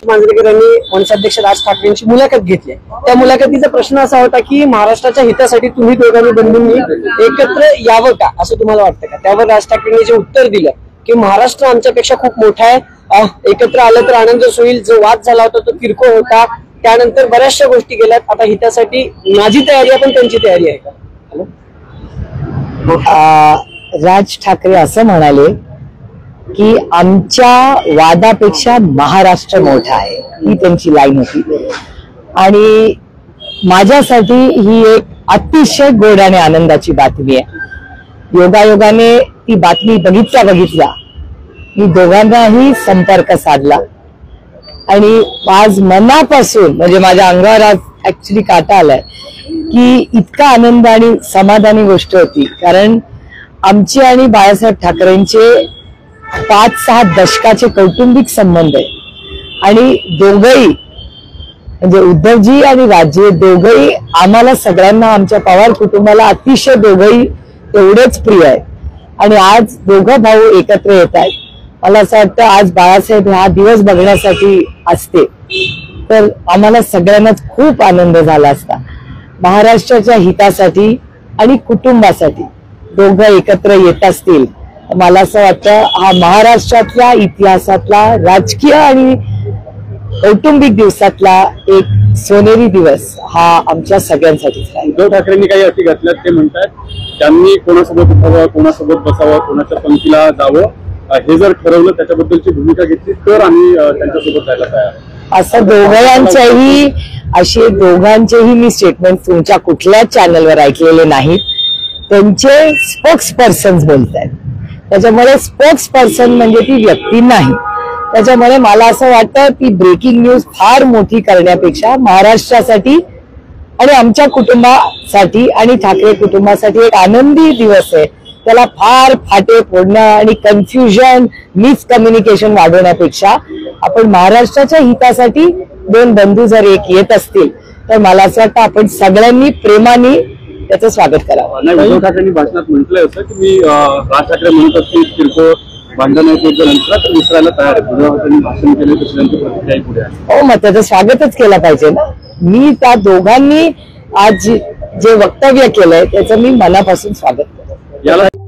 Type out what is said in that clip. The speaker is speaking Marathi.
मांजरेकर यांनी मनसेअध्यक्ष राज ठाकरेंची मुलाखत घेतली। त्या मुलाखतीचा प्रश्न असा होता की महाराष्ट्राच्या हितासाठी तुम्ही दोघांनी बंधूंनी एकत्र यावं का असं तुम्हाला वाटतं का? त्यावर राज ठाकरेंनी जे उत्तर दिलं की महाराष्ट्र आमच्यापेक्षा खूप मोठा आहे, एकत्र आलं तर आनंदच होईल, जो वाद झाला होता तो किरकोळ होता, त्यानंतर बऱ्याचशा गोष्टी गेल्यात, आता हितासाठी माझी तयारी आहे पण त्यांची तयारी आहे का? राज ठाकरे असं म्हणाले की आमच्या वादापेक्षा महाराष्ट्र मोठा आहे, ही त्यांची लाईन होती। आणि माझ्यासाठी ही एक अतिशय गोड आणि आनंदाची बातमी आहे। योगायोगाने ती बातमी बघितल्या मी दोघांनाही संपर्क साधला आणि आज मनापासून म्हणजे माझ्या अंगावर आज ऍक्च्युली काटा आलाय की इतका आनंद आणि समाधानी गोष्ट होती, कारण आमची आणि बाळासाहेब ठाकरेंचे 5-6 दशकाचे कौटुंबिक संबंध आहे आणि दोघंही म्हणजे उद्धवजी आणि राजजी दोघंही आम्हाला सगळ्यांना आमच्या पवार कुटुंबाला अतिशय दोघंही तेवढेच प्रिय आहेत आणि आज दोघं भाऊ एकत्र येत आहेत। मला असं वाटतं आज बाळासाहेब हा दिवस बघण्यासाठी असते तर आम्हाला सगळ्यांनाच खूप आनंद झाला असता। महाराष्ट्राच्या हितासाठी आणि कुटुंबासाठी दोघं एकत्र येत असतील, मला असं वाटतं हा महाराष्ट्रातल्या इतिहासातला राजकीय आणि कौटुंबिक दिवसातला एक सोनेरी दिवस हा आमच्या सगळ्यांसाठीच आहे। उद्धव ठाकरेंनी काही अटी घातल्यात, ते म्हणतात त्यांनी कोणासोबत उठावं, कोणासोबत बसावं, कोणाच्या पंक्तीला जावं, हे जर ठरवलं त्याच्याबद्दलची भूमिका घेतली तर आम्ही त्यांच्यासोबत जायला तयार। असं दोघांचेही मी स्टेटमेंट तुमच्या कुठल्याच चॅनलवर ऐकलेले नाहीत। त्यांचे स्पोक्स पर्सन्स बोलतायत, त्याच्यामुळे स्पोक्स पर्सन म्हणजे ती व्यक्ती नाही। त्याच्यामुळे मला असं वाटतं की ब्रेकिंग न्यूज फार मोठी करण्यापेक्षा महाराष्ट्रासाठी आणि आमच्या कुटुंबासाठी आणि ठाकरे कुटुंबासाठी एक आनंदी दिवस आहे, त्याला फार फाटे फोडणं आणि कन्फ्युजन मिसकम्युनिकेशन वाढवण्यापेक्षा आपण महाराष्ट्राच्या हितासाठी दोन बंधू जर एक येत असतील तर मला असं वाटतं आपण सगळ्यांनी प्रेमाने त्याचं स्वागत करावं। उद्धव ठाकरेंनी भाषणात म्हटलंय होतं की मी राज ठाकरे म्हणत असतील किरकोळ भांडण तर विसरायला तयार आहे। उद्धव ठाकरेंनी भाषण केले तशी त्यांची प्रतिक्रिया पुढे आहे। हो, मग त्याचं स्वागतच केलं पाहिजे ना। मी त्या दोघांनी आज जे वक्तव्य केलंय त्याचं मी मनापासून स्वागत करतो।